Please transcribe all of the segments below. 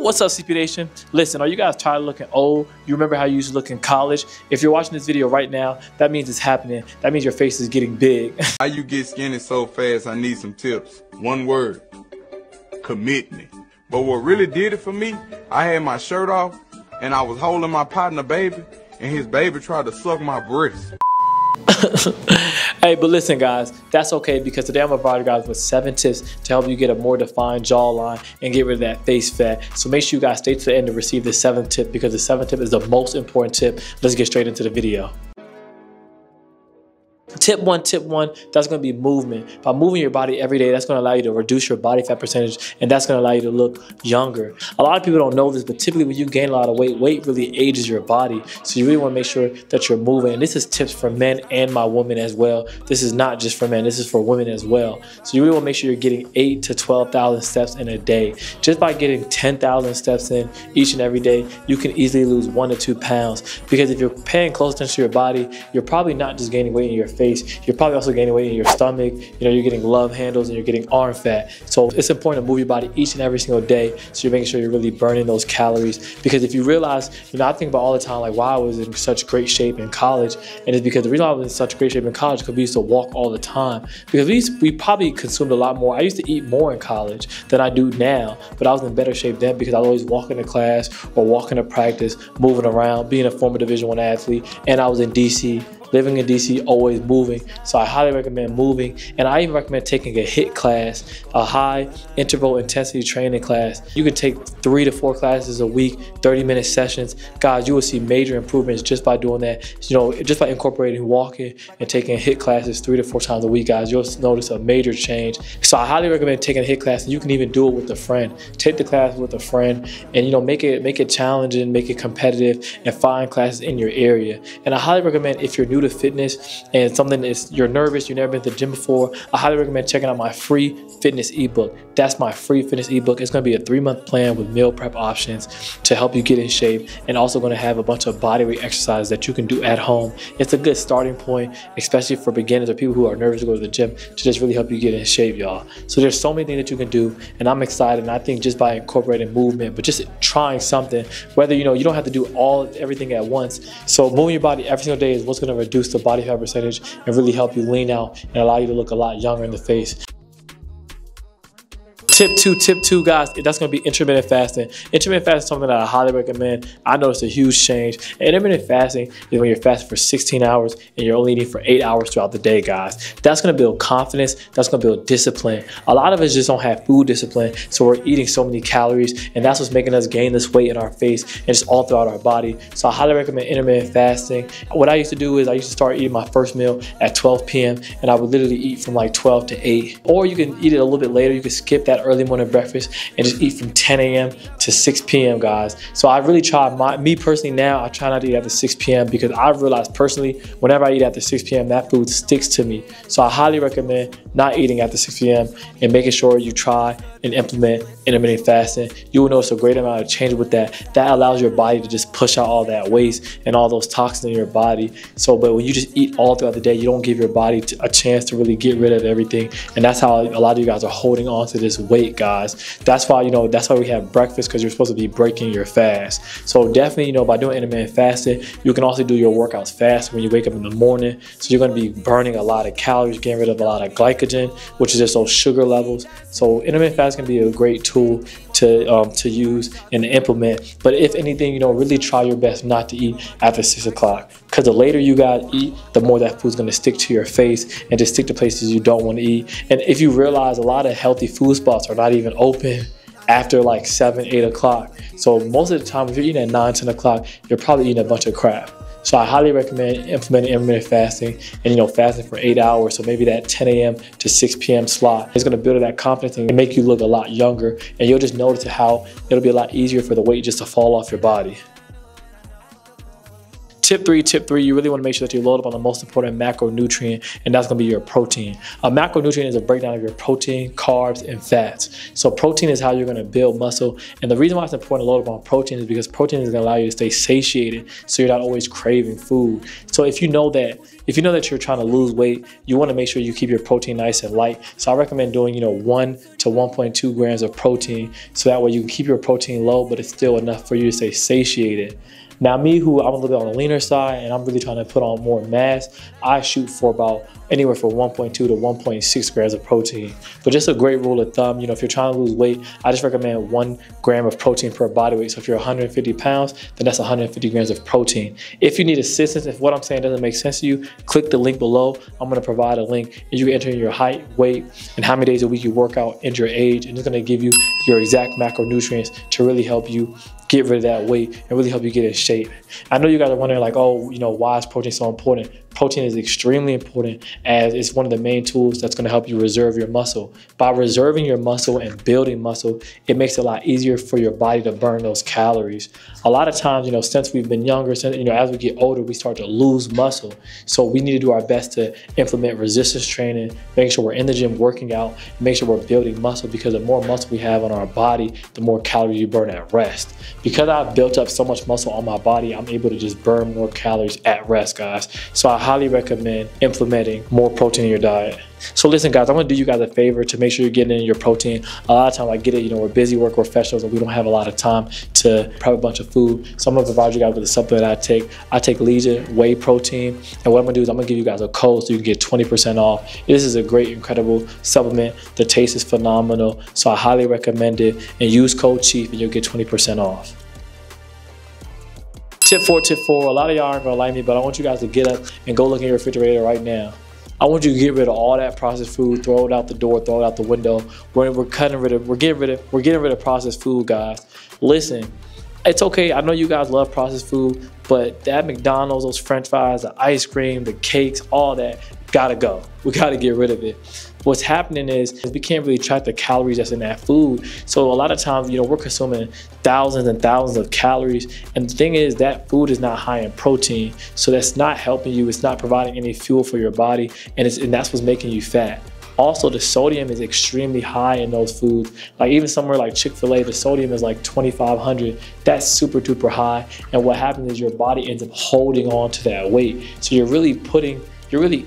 What's up, CP Nation? Listen, are you guys tired of looking old? You remember how you used to look in college? If you're watching this video right now, that means it's happening. That means your face is getting big. How you get skinny so fast? I need some tips. One word: commitment. But what really did it for me, I had my shirt off and I was holding my partner baby, and his baby tried to suck my breast. Hey, but listen guys, that's okay, because today I'm gonna provide you guys with 7 tips to help you get a more defined jawline and get rid of that face fat. So make sure you guys stay to the end to receive the 7th tip, because the 7th tip is the most important tip. Let's get straight into the video. Tip one, that's going to be movement. By moving your body every day, that's going to allow you to reduce your body fat percentage, and that's going to allow you to look younger. A lot of people don't know this, but typically when you gain a lot of weight, weight really ages your body. So you really want to make sure that you're moving. And this is tips for men and my women as well. This is not just for men, this is for women as well. So you really want to make sure you're getting 8,000 to 12,000 steps in a day. Just by getting 10,000 steps in each and every day, you can easily lose 1 to 2 pounds. Because if you're paying close attention to your body, you're probably not just gaining weight in your face, you're probably also gaining weight in your stomach. You know, you're getting love handles and you're getting arm fat. So it's important to move your body each and every single day, so you're making sure you're really burning those calories. Because if you realize, you know, I think about all the time, like, why I was in such great shape in college, and it's because the reason I was in such great shape in college is because we used to walk all the time. Because we probably consumed a lot more. I used to eat more in college than I do now, but I was in better shape then because I was always walking to class or walking to practice, moving around, being a former Division I athlete, and I was in DC. Living in DC, always moving. So I highly recommend moving. And I even recommend taking a HIIT class, a high interval intensity training class. You can take 3 to 4 classes a week, 30-minute sessions. Guys, you will see major improvements just by doing that. You know, just by incorporating walking and taking HIIT classes 3 to 4 times a week, guys, you'll notice a major change. So I highly recommend taking a HIIT class, and you can even do it with a friend. Take the class with a friend, and you know, make it challenging, make it competitive, and find classes in your area. And I highly recommend, if you're new to fitness and something is you're nervous, you've never been to the gym before, I highly recommend checking out my free fitness ebook. That's my free fitness ebook. It's going to be a 3-month plan with meal prep options to help you get in shape, and also going to have a bunch of bodyweight exercises that you can do at home. It's a good starting point, especially for beginners or people who are nervous to go to the gym, to just really help you get in shape, y'all. So there's so many things that you can do, and I'm excited. And I think just by incorporating movement, but just trying something, whether, you know, you don't have to do everything at once. So moving your body every single day is what's going to reduce the body fat percentage and really help you lean out and allow you to look a lot younger in the face. Tip two, guys, that's going to be intermittent fasting. Intermittent fasting is something that I highly recommend. I noticed a huge change. And intermittent fasting is when you're fasting for 16 hours and you're only eating for 8 hours throughout the day, guys. That's going to build confidence. That's going to build discipline. A lot of us just don't have food discipline, so we're eating so many calories, and that's what's making us gain this weight in our face and just all throughout our body. So I highly recommend intermittent fasting. What I used to do is I used to start eating my first meal at 12 p.m. and I would literally eat from like 12 to 8. Or you can eat it a little bit later. You can skip that early morning breakfast and just eat from 10 a.m. to 6 p.m. guys. So I really try, me personally now, I try not to eat after 6 p.m. because I've realized personally, whenever I eat after 6 p.m., that food sticks to me. So I highly recommend not eating after 6 p.m. and making sure you try and implement intermittent fasting. You will notice a great amount of change with that. That allows your body to just push out all that waste and all those toxins in your body. So, but when you just eat all throughout the day, you don't give your body a chance to really get rid of everything. And that's how a lot of you guys are holding on to this weight, guys. That's why, you know, that's why we have breakfast, because you're supposed to be breaking your fast. So definitely, you know, by doing intermittent fasting, you can also do your workouts fast when you wake up in the morning. So you're going to be burning a lot of calories, getting rid of a lot of glycogen, which is just those sugar levels. So intermittent fasting can be a great tool to use and implement. But if anything, you know, really try your best not to eat after 6 o'clock, because the later you guys eat, the more that food's going to stick to your face and just stick to places you don't want to eat. And if you realize, a lot of healthy food spots are not even open after like 7, 8 o'clock. So most of the time, if you're eating at 9, 10 o'clock, you're probably eating a bunch of crap. So I highly recommend implementing intermittent fasting and, you know, fasting for 8 hours. So maybe that 10 a.m. to 6 p.m. slot is going to build that confidence and make you look a lot younger. And you'll just notice how it'll be a lot easier for the weight just to fall off your body. Tip three, you really want to make sure that you load up on the most important macronutrient, and that's going to be your protein. A macronutrient is a breakdown of your protein, carbs, and fats. So protein is how you're going to build muscle. And the reason why it's important to load up on protein is because protein is going to allow you to stay satiated, so you're not always craving food. So if you know that you're trying to lose weight, you want to make sure you keep your protein nice and light. So I recommend doing 1 to 1.2 grams of protein, so that way you can keep your protein low, but it's still enough for you to stay satiated. Now me, who I'm a little bit on the leaner side and I'm really trying to put on more mass, I shoot for about anywhere from 1.2 to 1.6 grams of protein. But just a great rule of thumb, if you're trying to lose weight, I just recommend 1 gram of protein per body weight. So if you're 150 pounds, then that's 150 grams of protein. If you need assistance, if what I'm saying doesn't make sense to you, click the link below. I'm gonna provide a link and you can enter in your height, weight, and how many days a week you work out, and your age, and it's gonna give you your exact macronutrients to really help you get rid of that weight and really help you get in shape. I know you guys are wondering like, why is protein so important? Protein is extremely important, as it's one of the main tools that's going to help you reserve your muscle. By reserving your muscle and building muscle, it makes it a lot easier for your body to burn those calories. A lot of times, since we've been younger, as we get older, we start to lose muscle. So we need to do our best to implement resistance training, making sure we're in the gym working out, and make sure we're building muscle, because the more muscle we have on our body, the more calories you burn at rest. Because I've built up so much muscle on my body, I'm able to just burn more calories at rest, guys. So I highly recommend implementing more protein in your diet. So listen, guys, I'm gonna do you guys a favor to make sure you're getting in your protein. A lot of times I get it, we're busy work professionals and we don't have a lot of time to prep a bunch of food. So I'm gonna provide you guys with a supplement I take. I take Legion Whey Protein. And what I'm gonna do is I'm gonna give you guys a code so you can get 20% off. This is a great, incredible supplement. The taste is phenomenal. So I highly recommend it, and use code CHIEF and you'll get 20% off. Tip four, a lot of y'all aren't gonna like me, but I want you guys to get up and go look in your refrigerator right now. I want you to get rid of all that processed food, throw it out the door, throw it out the window. We're getting rid of processed food, guys. Listen, it's okay. I know you guys love processed food, but that McDonald's, those French fries, the ice cream, the cakes, all that gotta go. We gotta get rid of it. What's happening is we can't really track the calories that's in that food. So a lot of times, we're consuming thousands and thousands of calories. And the thing is, that food is not high in protein. So that's not helping you. It's not providing any fuel for your body. And that's what's making you fat. Also, the sodium is extremely high in those foods. Like even somewhere like Chick-fil-A, the sodium is like 2,500. That's super duper high. And what happens is your body ends up holding on to that weight. So you're really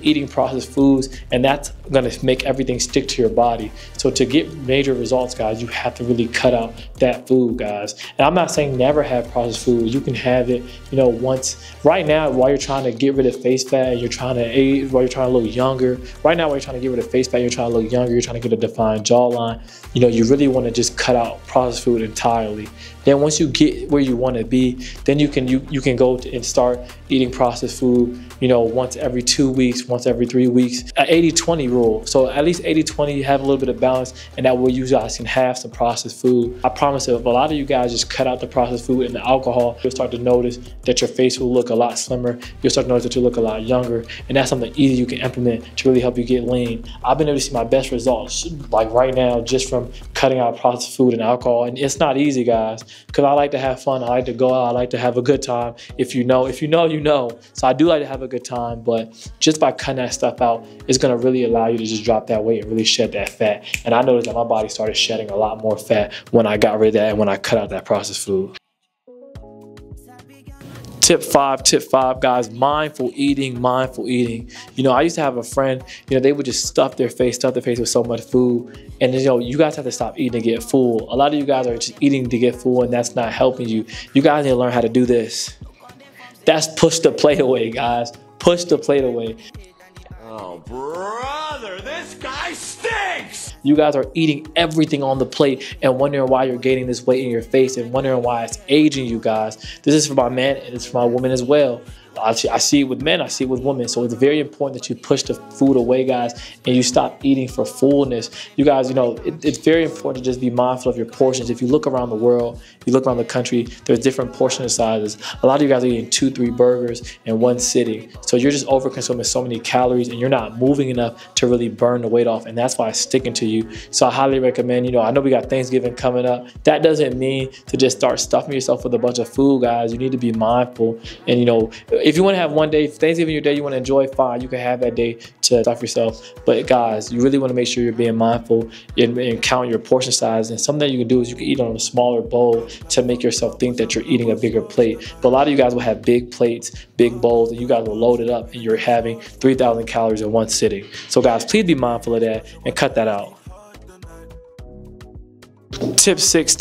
eating processed foods, and that's gonna make everything stick to your body. So to get major results, guys, you have to really cut out that food, guys. And I'm not saying never have processed food. You can have it, once. Right now, while you're trying to get rid of face fat, and you're trying to age, while you're trying to look younger. Right now, while you're trying to get rid of face fat, you're trying to look younger, you're trying to get a defined jawline. You really wanna just cut out processed food entirely. Then once you get where you want to be, then you can go and start eating processed food, once every 2 weeks, once every 3 weeks. An 80-20 rule. So at least 80-20, have a little bit of balance, and that way you guys can have some processed food. I promise if a lot of you guys just cut out the processed food and the alcohol, you'll start to notice that your face will look a lot slimmer. You'll start to notice that you look a lot younger, and that's something easy you can implement to really help you get lean. I've been able to see my best results, like right now, just from cutting out processed food and alcohol. And it's not easy, guys, because I like to have fun. I like to go out. I like to have a good time. If you know, you know. So I do like to have a good time, but just by cutting that stuff out, it's gonna really allow you to just drop that weight and really shed that fat. And I noticed that my body started shedding a lot more fat when I got rid of that and when I cut out that processed food. Tip five, guys, mindful eating. I used to have a friend, they would just stuff their face with so much food. And you guys have to stop eating to get full. A lot of you guys are just eating to get full, and that's not helping you. You guys need to learn how to do this. That's push the plate away, guys. Push the plate away. Oh, brother, this guy stinks! You guys are eating everything on the plate and wondering why you're gaining this weight in your face and wondering why it's aging you, guys. This is for my men and it's for my women as well. I see it with men, I see it with women. So it's very important that you push the food away, guys, and you stop eating for fullness. You guys, it's very important to just be mindful of your portions. If you look around the world, you look around the country, there's different portion sizes. A lot of you guys are eating 2-3 burgers in one sitting. So you're just over consuming so many calories and you're not moving enough to really burn the weight off. And that's why it's sticking to you. So I highly recommend, I know we got Thanksgiving coming up. That doesn't mean to just start stuffing yourself with a bunch of food, guys. You need to be mindful. And, If you want to have one day, if Thanksgiving your day you want to enjoy, fine, you can have that day to stuff yourself. But guys, you really want to make sure you're being mindful and count your portion size. And something that you can do is you can eat on a smaller bowl to make yourself think that you're eating a bigger plate. But a lot of you guys will have big plates, big bowls, and you guys will load it up and you're having 3,000 calories in one sitting. So guys, please be mindful of that and cut that out. Tip six,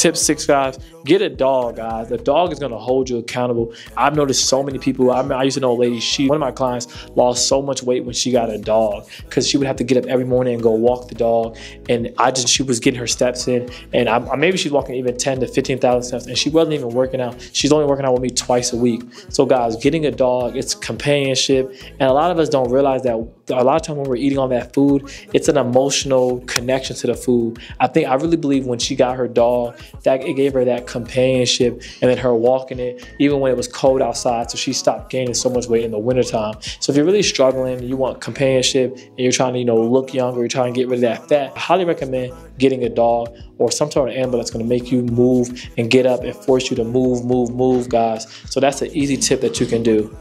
guys, get a dog, guys. The dog is gonna hold you accountable. I've noticed so many people. I used to know a lady, one of my clients lost so much weight when she got a dog because she would have to get up every morning and go walk the dog. And she was getting her steps in, and maybe she's walking even 10 to 15,000 steps, and she wasn't even working out. She's only working out with me twice a week. So guys, getting a dog, it's companionship, and a lot of us don't realize that a lot of times when we're eating on that food, it's an emotional connection to the food. I really believe when she got her dog, that it gave her that companionship, and then her walking it even when it was cold outside, so she stopped gaining so much weight in the wintertime. So if you're really struggling, you want companionship, and you're trying to look younger, you're trying to get rid of that fat, I highly recommend getting a dog or some sort of animal that's going to make you move and get up and force you to move, guys. So that's an easy tip that you can do.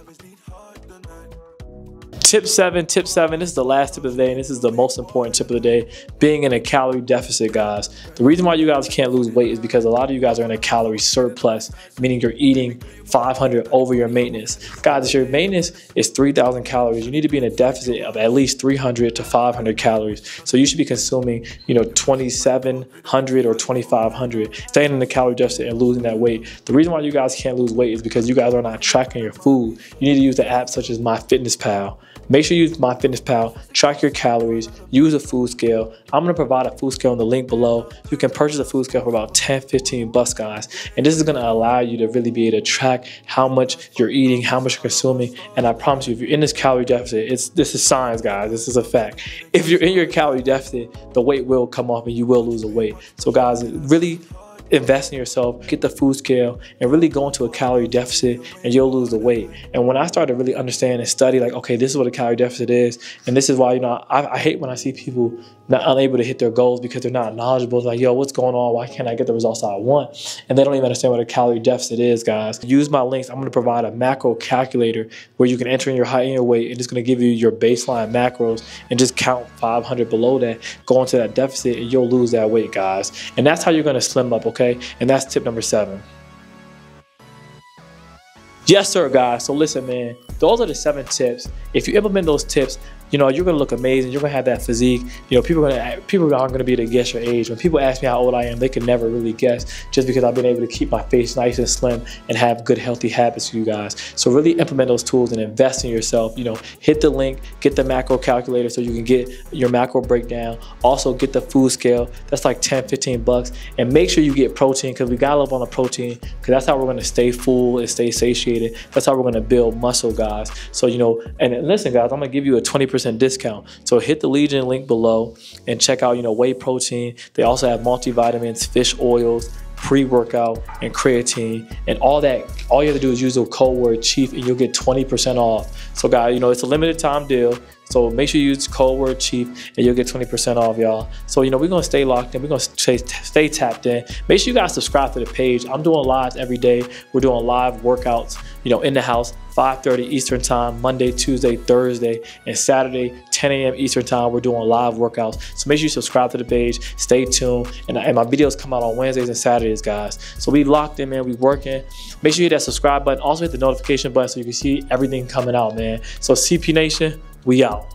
Tip seven, this is the last tip of the day, and this is the most important tip of the day, being in a calorie deficit, guys. The reason why you guys can't lose weight is because a lot of you guys are in a calorie surplus, meaning you're eating 500 over your maintenance. Guys, if your maintenance is 3,000 calories, you need to be in a deficit of at least 300 to 500 calories. So you should be consuming, 2,700 or 2,500, staying in the calorie deficit and losing that weight. The reason why you guys can't lose weight is because you guys are not tracking your food. You need to use the apps such as MyFitnessPal. Make sure you use MyFitnessPal, track your calories, use a food scale. I'm gonna provide a food scale in the link below. You can purchase a food scale for about 10, 15 bucks, guys. And this is gonna allow you to really be able to track how much you're eating, how much you're consuming. And I promise you, if you're in this calorie deficit, this is science, guys. This is a fact. If you're in your calorie deficit, the weight will come off and you will lose the weight. So guys, really invest in yourself, get the food scale, and really go into a calorie deficit, and you'll lose the weight. And when I started to really understand and study, like, okay, this is what a calorie deficit is, and this is why, I hate when I see people not unable to hit their goals because they're not knowledgeable. It's like, yo, what's going on? Why can't I get the results I want? And they don't even understand what a calorie deficit is, guys. Use my links. I'm going to provide a macro calculator where you can enter in your height and your weight, and it's going to give you your baseline macros and just count 500 below that, go into that deficit, and you'll lose that weight, guys. And that's how you're going to slim up, okay? And that's tip number 7. Yes, sir, guys. So listen, man, those are the 7 tips. If you implement those tips, you're gonna look amazing. You're gonna have that physique. People aren't gonna be able to guess your age. When people ask me how old I am, they can never really guess, just because I've been able to keep my face nice and slim and have good, healthy habits for you guys. So really implement those tools and invest in yourself. Hit the link, get the macro calculator so you can get your macro breakdown. Also get the food scale. That's like 10, 15 bucks. And make sure you get protein, because we got up on the protein, because that's how we're gonna stay full and stay satiated. That's how we're gonna build muscle, guys. So, and listen, guys, I'm gonna give you a 20% discount. So hit the Legion link below and check out, whey protein. They also have multivitamins, fish oils, pre-workout, and creatine, and all that. All you have to do is use the code word CHIEF and you'll get 20% off. So guys, it's a limited time deal. So make sure you use code word CHIEF and you'll get 20% off, y'all. So, we're gonna stay locked in. We're gonna stay tapped in. Make sure you guys subscribe to the page. I'm doing lives every day. We're doing live workouts, in the house, 5:30 Eastern time, Monday, Tuesday, Thursday, and Saturday, 10 a.m. Eastern time. We're doing live workouts. So make sure you subscribe to the page. Stay tuned. And my videos come out on Wednesdays and Saturdays, guys. So we locked in, man. We working. Make sure you hit that subscribe button. Also hit the notification button so you can see everything coming out, man. So CP Nation, we out.